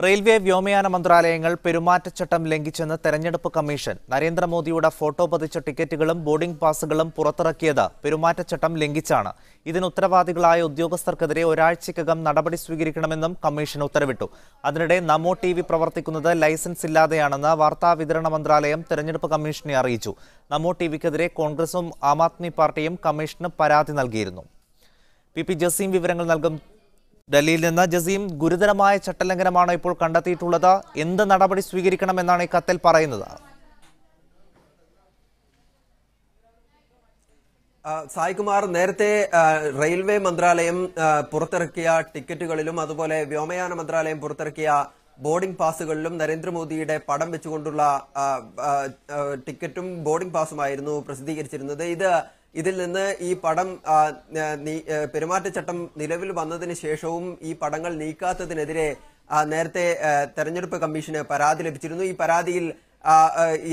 Railway വ്യോമയാന മന്ത്രാലയങ്ങൾ പെരുമാറ്റച്ചട്ടം ലംഘിച്ചെന്ന് തെരഞ്ഞെടുപ്പ് കമ്മീഷൻ. നരേന്ദ്രമോദിയുടെ ഫോട്ടോ പതിച്ച ടിക്കറ്റുകളും ബോർഡിംഗ് പാസുകളും പുറത്തിറക്കിയത് പെരുമാറ്റച്ചട്ടം ലംഘിച്ചാണ്. ഇതിന് ഉത്തരവാദികളായ ഉദ്യോഗസ്ഥർക്കെതിരെ ഒരാഴ്ചയ്ക്കകം നടപടി സ്വീകരിക്കണമെന്നും കമ്മീഷൻ ഉത്തരവിട്ടു. അതിനിടെ നമോ ടിവി പ്രവർത്തിക്കുന്നത് ലൈസൻസ് ഇല്ലാതെയാണെന്ന് വാർത്താവിതരണ മന്ത്രാലയം തെരഞ്ഞെടുപ്പ് കമ്മീഷനെ അറിയിച്ചു. നമോ ടിവിക്കെതിരെ കോൺഗ്രസും ആം ആദ്മി പാർട്ടിയും കമ്മീഷന് പരാതി നൽകിയിരുന്നു. പി ജസീം വിവരങ്ങൾ നൽകും. ഡൽഹിയിൽ നിന്ന് ജസീം, ഗുരുതരമായ ചട്ടലംഘനമാണ് ഇപ്പോൾ കണ്ടെത്തിയിട്ടുള്ളത്. എന്ത് നടപടി സ്വീകരിക്കണമെന്നാണ് ഈ കത്തിൽ പറയുന്നത്? സായികുമാർ, നേരത്തെ റെയിൽവേ മന്ത്രാലയം പുറത്തിറക്കിയ ടിക്കറ്റുകളിലും അതുപോലെ വ്യോമയാന മന്ത്രാലയം പുറത്തിറക്കിയ ബോർഡിംഗ് പാസുകളിലും നരേന്ദ്രമോദിയുടെ പടം വെച്ചുകൊണ്ടുള്ള ടിക്കറ്റും ബോർഡിംഗ് പാസുമായിരുന്നു പ്രസിദ്ധീകരിച്ചിരുന്നത്. ഇതിൽ നിന്ന് ഈ പടം പെരുമാറ്റച്ചട്ടം നിലവിൽ വന്നതിന് ശേഷവും ഈ പടങ്ങൾ നീക്കാത്തതിനെതിരെ നേരത്തെ തെരഞ്ഞെടുപ്പ് കമ്മീഷന് പരാതി ലഭിച്ചിരുന്നു. ഈ പരാതിയിൽ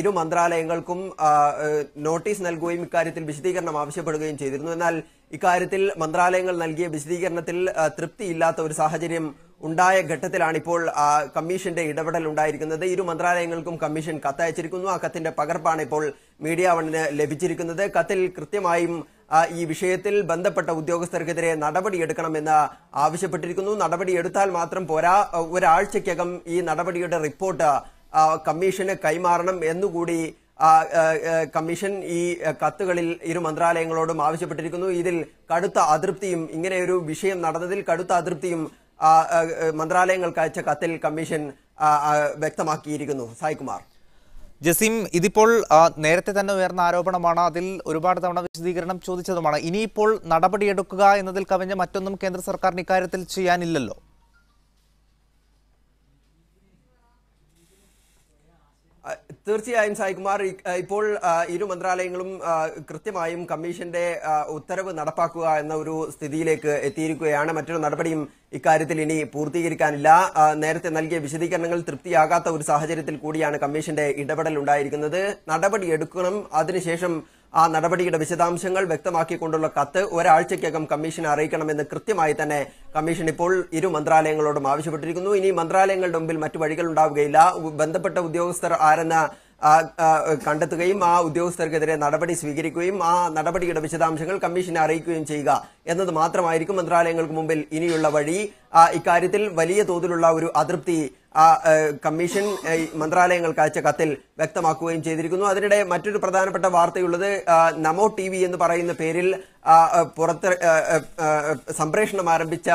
ഇരു മന്ത്രാലയങ്ങൾക്കും നോട്ടീസ് നൽകുകയും ഇക്കാര്യത്തിൽ വിശദീകരണം ആവശ്യപ്പെടുകയും ചെയ്തിരുന്നു. എന്നാൽ ഇക്കാര്യത്തിൽ മന്ത്രാലയങ്ങൾ നൽകിയ വിശദീകരണത്തിൽ തൃപ്തിയില്ലാത്ത ഒരു സാഹചര്യം ഉണ്ടായ ഘട്ടത്തിലാണ് ഇപ്പോൾ കമ്മീഷന്റെ ഇടപെടൽ ഉണ്ടായിരിക്കുന്നത്. ഇരു മന്ത്രാലയങ്ങൾക്കും കമ്മീഷൻ കത്തയച്ചിരിക്കുന്നു. ആ കത്തിന്റെ പകർപ്പാണ് ഇപ്പോൾ മീഡിയ വണ്ണിന് ലഭിച്ചിരിക്കുന്നത്. കത്തിൽ കൃത്യമായും ഈ വിഷയത്തിൽ ബന്ധപ്പെട്ട ഉദ്യോഗസ്ഥർക്കെതിരെ നടപടിയെടുക്കണമെന്ന് ആവശ്യപ്പെട്ടിരിക്കുന്നു. നടപടിയെടുത്താൽ മാത്രം പോരാ, ഒരാഴ്ചയ്ക്കകം ഈ നടപടിയുടെ റിപ്പോർട്ട് കമ്മീഷന് കൈമാറണം എന്നുകൂടി കമ്മീഷൻ ഈ കത്തുകളിൽ ഇരു മന്ത്രാലയങ്ങളോടും ആവശ്യപ്പെട്ടിരിക്കുന്നു. ഇതിൽ കടുത്ത അതൃപ്തിയും, ഇങ്ങനെയൊരു വിഷയം നടന്നതിൽ കടുത്ത അതൃപ്തിയും മന്ത്രാലയങ്ങൾക്ക് അയച്ച കത്തിൽ കമ്മീഷൻ വ്യക്തമാക്കിയിരിക്കുന്നു. സായികുമാർ. ജസീം, ഇതിപ്പോൾ നേരത്തെ തന്നെ ഉയർന്ന ആരോപണമാണ്. അതിൽ ഒരുപാട് തവണ വിശദീകരണം ചോദിച്ചതുമാണ്. ഇനിയിപ്പോൾ നടപടിയെടുക്കുക എന്നതിൽ കവിഞ്ഞ് മറ്റൊന്നും കേന്ദ്ര സർക്കാരിന് ഇക്കാര്യത്തിൽ ചെയ്യാനില്ലല്ലോ. തീർച്ചയായും സായികുമാർ, ഇപ്പോൾ ഇരു മന്ത്രാലയങ്ങളും കൃത്യമായും കമ്മീഷന്റെ ഉത്തരവ് നടപ്പാക്കുക എന്ന ഒരു സ്ഥിതിയിലേക്ക് എത്തിയിരിക്കുകയാണ്. മറ്റൊരു നടപടിയും ഇക്കാര്യത്തിൽ ഇനി പൂർത്തീകരിക്കാനില്ല. നേരത്തെ നൽകിയ വിശദീകരണങ്ങൾ തൃപ്തിയാകാത്ത ഒരു സാഹചര്യത്തിൽ കൂടിയാണ് കമ്മീഷന്റെ ഇടപെടൽ ഉണ്ടായിരിക്കുന്നത്. നടപടി എടുക്കണം. അതിനുശേഷം ആ നടപടിയുടെ വിശദാംശങ്ങൾ വ്യക്തമാക്കിക്കൊണ്ടുള്ള കത്ത് ഒരാഴ്ചയ്ക്കകം കമ്മീഷനെ അറിയിക്കണമെന്ന് കൃത്യമായി തന്നെ കമ്മീഷൻ ഇപ്പോൾ ഇരു മന്ത്രാലയങ്ങളോടും ആവശ്യപ്പെട്ടിരിക്കുന്നു. ഇനി മന്ത്രാലയങ്ങളുടെ മുമ്പിൽ മറ്റു വഴികൾ ഉണ്ടാവുകയില്ല. ബന്ധപ്പെട്ട ഉദ്യോഗസ്ഥർ ആരെന്ന് കണ്ടെത്തുകയും ആ ഉദ്യോഗസ്ഥർക്കെതിരെ നടപടി സ്വീകരിക്കുകയും ആ നടപടിയുടെ വിശദാംശങ്ങൾ കമ്മീഷനെ അറിയിക്കുകയും ചെയ്യുക എന്നത് മാത്രമായിരിക്കും മന്ത്രാലയങ്ങൾക്ക് മുമ്പിൽ ഇനിയുള്ള വഴി. ഇക്കാര്യത്തിൽ വലിയ തോതിലുള്ള ഒരു അതൃപ്തി കമ്മീഷൻ മന്ത്രാലയങ്ങൾക്ക് അയച്ച കത്തിൽ വ്യക്തമാക്കുകയും ചെയ്തിരിക്കുന്നു. അതിനിടെ മറ്റൊരു പ്രധാനപ്പെട്ട വാർത്തയുള്ളത്, നമോ ടിവി എന്ന് പറയുന്ന പേരിൽ സംപ്രേഷണം ആരംഭിച്ച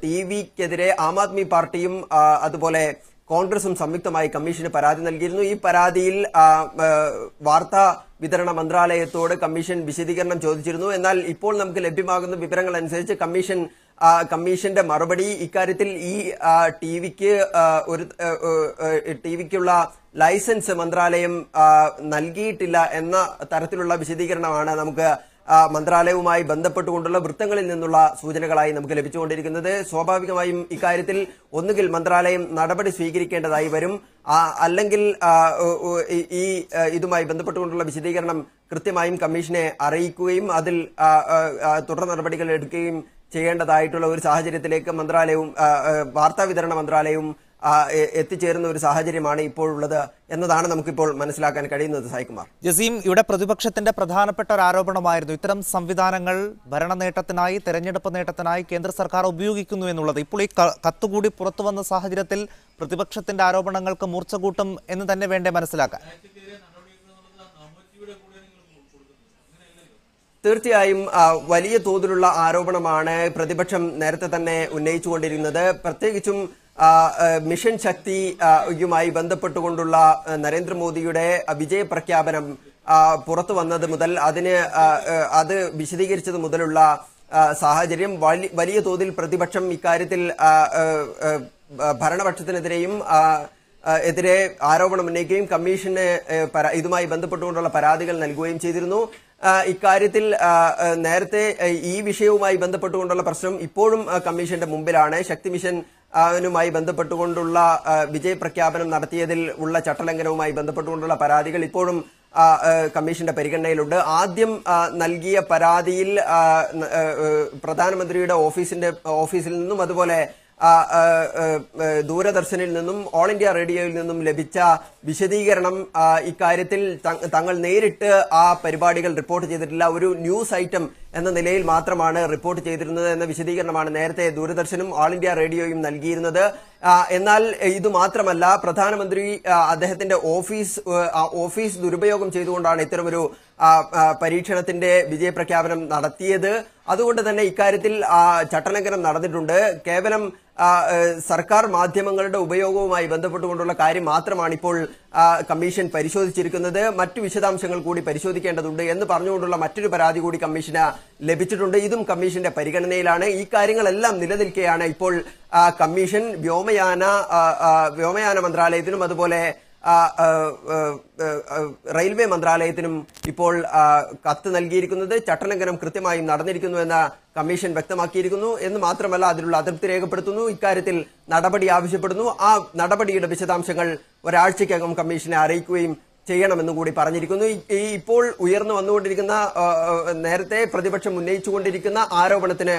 ടിവിക്കെതിരെ ആം ആദ്മി പാർട്ടിയും അതുപോലെ കോൺഗ്രസും സംയുക്തമായി കമ്മീഷന് പരാതി നൽകിയിരുന്നു. ഈ പരാതിയിൽ വാർത്താ വിതരണ മന്ത്രാലയത്തോട് കമ്മീഷൻ വിശദീകരണം ചോദിച്ചിരുന്നു. എന്നാൽ ഇപ്പോൾ നമുക്ക് ലഭ്യമാകുന്ന വിവരങ്ങൾ അനുസരിച്ച് കമ്മീഷന്റെ മറുപടി ഇക്കാര്യത്തിൽ ഈ ടിവിക്കുള്ള ലൈസൻസ് മന്ത്രാലയം നൽകിയിട്ടില്ല എന്ന തരത്തിലുള്ള വിശദീകരണമാണ് നമുക്ക് മന്ത്രാലയവുമായി ബന്ധപ്പെട്ടുകൊണ്ടുള്ള വൃത്തങ്ങളിൽ നിന്നുള്ള സൂചനകളായി നമുക്ക് ലഭിച്ചുകൊണ്ടിരിക്കുന്നത്. സ്വാഭാവികമായും ഇക്കാര്യത്തിൽ ഒന്നുകിൽ മന്ത്രാലയം നടപടി സ്വീകരിക്കേണ്ടതായി വരും, അല്ലെങ്കിൽ ഇതുമായി ബന്ധപ്പെട്ടുകൊണ്ടുള്ള വിശദീകരണം കൃത്യമായും കമ്മീഷനെ അറിയിക്കുകയും അതിൽ തുടർ നടപടികൾ എടുക്കുകയും ചെയ്യേണ്ടതായിട്ടുള്ള ഒരു സാഹചര്യത്തിലേക്ക് മന്ത്രാലയവും വാർത്താവിതരണ മന്ത്രാലയവും എത്തിച്ചേരുന്ന ഒരു സാഹചര്യമാണ് ഇപ്പോഴുള്ളത് എന്നതാണ് നമുക്കിപ്പോൾ മനസ്സിലാക്കാൻ കഴിയുന്നത്. സായികുമാർ. ജസീം, ഇവിടെ പ്രതിപക്ഷത്തിന്റെ പ്രധാനപ്പെട്ട ഒരു ആരോപണമായിരുന്നു ഇത്തരം സംവിധാനങ്ങൾ ഭരണ നേട്ടത്തിനായി, തെരഞ്ഞെടുപ്പ് നേട്ടത്തിനായി കേന്ദ്ര സർക്കാർ ഉപയോഗിക്കുന്നു എന്നുള്ളത്. ഇപ്പോൾ ഈ കത്തുകൂടി പുറത്തു വന്ന സാഹചര്യത്തിൽ പ്രതിപക്ഷത്തിന്റെ ആരോപണങ്ങൾക്ക് മൂർച്ച കൂട്ടും എന്ന് തന്നെ വേണ്ടേ മനസ്സിലാക്കാൻ? തീർച്ചയായും വലിയ തോതിലുള്ള ആരോപണമാണ് പ്രതിപക്ഷം നേരത്തെ തന്നെ ഉന്നയിച്ചുകൊണ്ടിരുന്നത്. പ്രത്യേകിച്ചും മിഷൻ ശക്തിയുമായി ബന്ധപ്പെട്ടുകൊണ്ടുള്ള നരേന്ദ്രമോദിയുടെ വിജയപ്രഖ്യാപനം പുറത്തു വന്നത് മുതൽ അത് വിശദീകരിച്ചത് മുതലുള്ള സാഹചര്യം വലിയ തോതിൽ പ്രതിപക്ഷം ഇക്കാര്യത്തിൽ ഭരണപക്ഷത്തിനെതിരെയും എതിരെ ആരോപണം ഉന്നയിക്കുകയും കമ്മീഷന് ഇതുമായി ബന്ധപ്പെട്ടുകൊണ്ടുള്ള പരാതികൾ നൽകുകയും ചെയ്തിരുന്നു. ഇക്കാര്യത്തിൽ നേരത്തെ ഈ വിഷയവുമായി ബന്ധപ്പെട്ടുകൊണ്ടുള്ള പ്രശ്നം ഇപ്പോഴും കമ്മീഷന്റെ മുമ്പിലാണ്. ശക്തി മിഷൻ നുമായി ബന്ധപ്പെട്ടുകൊണ്ടുള്ള വിജയപ്രഖ്യാപനം നടത്തിയതിൽ ഉള്ള ചട്ടലംഘനവുമായി ബന്ധപ്പെട്ടുകൊണ്ടുള്ള പരാതികൾ ഇപ്പോഴും കമ്മീഷന്റെ പരിഗണനയിലുണ്ട്. ആദ്യം നൽകിയ പരാതിയിൽ പ്രധാനമന്ത്രിയുടെ ഓഫീസിൽ നിന്നും അതുപോലെ ദൂരദർശനിൽ നിന്നും ഓൾ ഇന്ത്യ റേഡിയോയിൽ നിന്നും ലഭിച്ച വിശദീകരണം ഇക്കാര്യത്തിൽ തങ്ങൾ നേരിട്ട് ആ പരിപാടികൾ റിപ്പോർട്ട് ചെയ്തിട്ടില്ല, ഒരു ന്യൂസ് ഐറ്റം എന്ന നിലയിൽ മാത്രമാണ് റിപ്പോർട്ട് ചെയ്തിരുന്നത് എന്ന വിശദീകരണമാണ് നേരത്തെ ദൂരദർശനും ഓൾ ഇന്ത്യ റേഡിയോയും നൽകിയിരുന്നത്. എന്നാൽ ഇത് മാത്രമല്ല, പ്രധാനമന്ത്രി അദ്ദേഹത്തിന്റെ ഓഫീസ് ദുരുപയോഗം ചെയ്തുകൊണ്ടാണ് ഇത്തരമൊരു പരീക്ഷണത്തിന്റെ വിജയപ്രഖ്യാപനം നടത്തിയത്. അതുകൊണ്ട് തന്നെ ഇക്കാര്യത്തിൽ ചട്ടലംഘനം നടന്നിട്ടുണ്ട്. കേവലം സർക്കാർ മാധ്യമങ്ങളുടെ ഉപയോഗവുമായി ബന്ധപ്പെട്ടുകൊണ്ടുള്ള കാര്യം മാത്രമാണ് ഇപ്പോൾ കമ്മീഷൻ പരിശോധിച്ചിരിക്കുന്നത്. മറ്റു വിശദാംശങ്ങൾ കൂടി പരിശോധിക്കേണ്ടതുണ്ട് എന്ന് പറഞ്ഞുകൊണ്ടുള്ള മറ്റൊരു പരാതി കൂടി കമ്മീഷന് ലഭിച്ചിട്ടുണ്ട്. ഇതും കമ്മീഷന്റെ പരിഗണനയിലാണ്. ഈ കാര്യങ്ങളെല്ലാം നിലനിൽക്കെയാണ് ഇപ്പോൾ കമ്മീഷൻ വ്യോമയാന മന്ത്രാലയത്തിനും അതുപോലെ റെയിൽവേ മന്ത്രാലയത്തിനും ഇപ്പോൾ കത്ത് നൽകിയിരിക്കുന്നത്. ചട്ടലംഘനം കൃത്യമായും നടന്നിരിക്കുന്നുവെന്ന് കമ്മീഷൻ വ്യക്തമാക്കിയിരിക്കുന്നു എന്ന് മാത്രമല്ല, അതിലുള്ള അതൃപ്തി രേഖപ്പെടുത്തുന്നു, ഇക്കാര്യത്തിൽ നടപടി ആവശ്യപ്പെടുന്നു. ആ നടപടിയുടെ വിശദാംശങ്ങൾ ഒരാഴ്ചയ്ക്കകം കമ്മീഷനെ അറിയിക്കുകയും ചെയ്യണമെന്നും കൂടി പറഞ്ഞിരിക്കുന്നു. ഇപ്പോൾ ഉയർന്നു വന്നുകൊണ്ടിരിക്കുന്ന നേരത്തെ പ്രതിപക്ഷം ഉന്നയിച്ചുകൊണ്ടിരിക്കുന്ന ആരോപണത്തിന്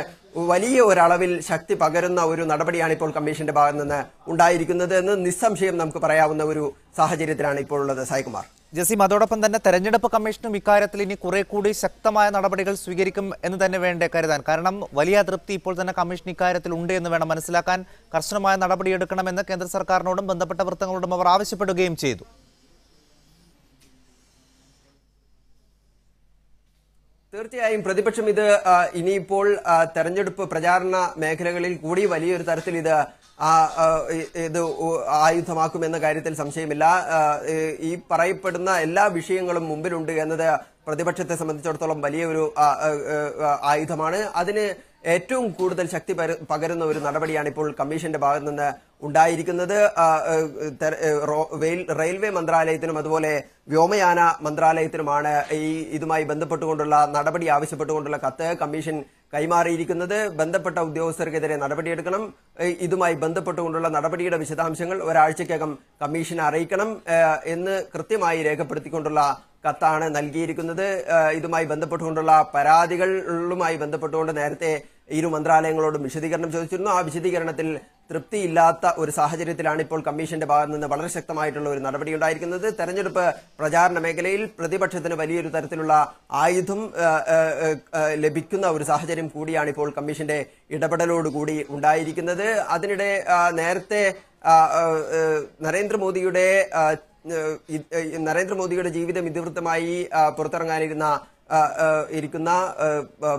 വലിയ ഒരളവിൽ ശക്തി പകരുന്ന ഒരു നടപടിയാണ് ഇപ്പോൾ കമ്മീഷന്റെ ഭാഗത്ത് നിന്ന് ഉണ്ടായിരിക്കുന്നത് എന്ന് നിസ്സംശയം നമുക്ക് പറയാവുന്ന ഒരു സാഹചര്യത്തിലാണ് ഇപ്പോൾ ഉള്ളത്. സായികുമാർ. ജസീം, അതോടൊപ്പം തന്നെ തെരഞ്ഞെടുപ്പ് കമ്മീഷനും ഇക്കാര്യത്തിൽ ഇനി കുറെ കൂടി ശക്തമായ നടപടികൾ സ്വീകരിക്കും എന്ന് തന്നെ വേണ്ടേ കരുതാൻ? കാരണം വലിയ അതൃപ്തി ഇപ്പോൾ തന്നെ കമ്മീഷൻ ഇക്കാര്യത്തിൽ ഉണ്ട് എന്ന് വേണം മനസ്സിലാക്കാൻ. കർശനമായ നടപടിയെടുക്കണമെന്ന് കേന്ദ്ര സർക്കാരിനോടും ബന്ധപ്പെട്ട വൃത്തങ്ങളോടും അവർ ആവശ്യപ്പെടുകയും ചെയ്തു. തീർച്ചയായും പ്രതിപക്ഷം ഇത് ഇനിയിപ്പോൾ തെരഞ്ഞെടുപ്പ് പ്രചാരണ മേഖലകളിൽ കൂടി വലിയൊരു തരത്തിൽ ഇത് ആയുധമാക്കുമെന്ന കാര്യത്തിൽ സംശയമില്ല. ഈ പറയപ്പെടുന്ന എല്ലാ വിഷയങ്ങളും മുമ്പിലുണ്ട് എന്നത് പ്രതിപക്ഷത്തെ സംബന്ധിച്ചിടത്തോളം വലിയൊരു ആയുധമാണ്. അതിന് ഏറ്റവും കൂടുതൽ ശക്തി പകരുന്ന ഒരു നടപടിയാണ് ഇപ്പോൾ കമ്മീഷന്റെ ഭാഗത്ത് നിന്ന് ഉണ്ടായിരിക്കുന്നത്. റെയിൽവേ മന്ത്രാലയത്തിനും അതുപോലെ വ്യോമയാന മന്ത്രാലയത്തിനുമാണ് ഇതുമായി ബന്ധപ്പെട്ടുകൊണ്ടുള്ള നടപടി ആവശ്യപ്പെട്ടുകൊണ്ടുള്ള കത്ത് കമ്മീഷൻ കൈമാറിയിരിക്കുന്നത്. ബന്ധപ്പെട്ട ഉദ്യോഗസ്ഥർക്കെതിരെ നടപടിയെടുക്കണം, ഇതുമായി ബന്ധപ്പെട്ടുകൊണ്ടുള്ള നടപടിയുടെ വിശദാംശങ്ങൾ ഒരാഴ്ചയ്ക്കകം കമ്മീഷനെ അറിയിക്കണം എന്ന് കൃത്യമായി രേഖപ്പെടുത്തിക്കൊണ്ടുള്ള കത്താണ് നൽകിയിരിക്കുന്നത്. ഇതുമായി ബന്ധപ്പെട്ടുകൊണ്ടുള്ള പരാതികളുമായി ബന്ധപ്പെട്ടുകൊണ്ട് നേരത്തെ ഇരു മന്ത്രാലയങ്ങളോടും വിശദീകരണം ചോദിച്ചിരുന്നു. ആ വിശദീകരണത്തിൽ തൃപ്തിയില്ലാത്ത ഒരു സാഹചര്യത്തിലാണ് ഇപ്പോൾ കമ്മീഷന്റെ ഭാഗത്ത് നിന്ന് വളരെ ശക്തമായിട്ടുള്ള ഒരു നടപടി ഉണ്ടായിരിക്കുന്നത്. തെരഞ്ഞെടുപ്പ് പ്രചാരണ മേഖലയിൽ പ്രതിപക്ഷത്തിന് വലിയൊരു തരത്തിലുള്ള ആയുധം ലഭിക്കുന്ന ഒരു സാഹചര്യം കൂടിയാണ് ഇപ്പോൾ കമ്മീഷന്റെ ഇടപെടലോടുകൂടി ഉണ്ടായിരിക്കുന്നത്. അതിനിടെ നേരത്തെ നരേന്ദ്രമോദിയുടെ ജീവിതം ഇതിവൃത്തമായി പുറത്തിറങ്ങാനിരുന്ന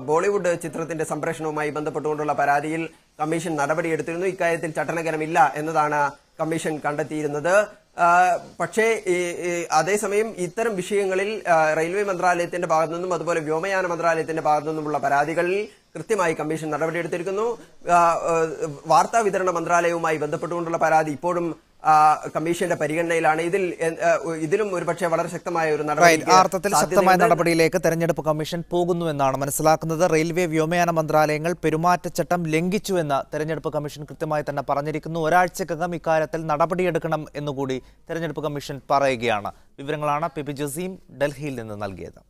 ബോളിവുഡ് ചിത്രത്തിന്റെ സംപ്രേഷണവുമായി ബന്ധപ്പെട്ടുകൊണ്ടുള്ള പരാതിയിൽ കമ്മീഷൻ നടപടിയെടുത്തിരുന്നു. ഇക്കാര്യത്തിൽ ചട്ടലംഘനമില്ല എന്നതാണ് കമ്മീഷൻ കണ്ടെത്തിയിരുന്നത്. പക്ഷേ അതേസമയം ഇത്തരം വിഷയങ്ങളിൽ റെയിൽവേ മന്ത്രാലയത്തിന്റെ ഭാഗത്തു നിന്നും അതുപോലെ വ്യോമയാന മന്ത്രാലയത്തിന്റെ ഭാഗത്തു നിന്നുമുള്ള പരാതികളിൽ കൃത്യമായി കമ്മീഷൻ നടപടിയെടുത്തിരിക്കുന്നു. വാർത്താ വിതരണ മന്ത്രാലയവുമായി ബന്ധപ്പെട്ടുകൊണ്ടുള്ള പരാതി ഇപ്പോഴും കമ്മീഷന്റെ പരിഗണനയിലാണ്. ഇതിലും ഒരുപക്ഷെ വളരെ ശക്തമായ ഒരു ശക്തമായ നടപടിയിലേക്ക് തെരഞ്ഞെടുപ്പ് കമ്മീഷൻ പോകുന്നുവെന്നാണ് മനസ്സിലാക്കുന്നത്. റെയിൽവേ വ്യോമയാന മന്ത്രാലയങ്ങൾ പെരുമാറ്റച്ചട്ടം ലംഘിച്ചുവെന്ന് തെരഞ്ഞെടുപ്പ് കമ്മീഷൻ കൃത്യമായി തന്നെ പറഞ്ഞിരിക്കുന്നു. ഒരാഴ്ചക്കകം ഇക്കാര്യത്തിൽ നടപടിയെടുക്കണം എന്നുകൂടി തെരഞ്ഞെടുപ്പ് കമ്മീഷൻ പറയുകയാണ്. വിവരങ്ങളാണ് പി ജസീം ഡൽഹിയിൽ നിന്ന് നൽകിയത്.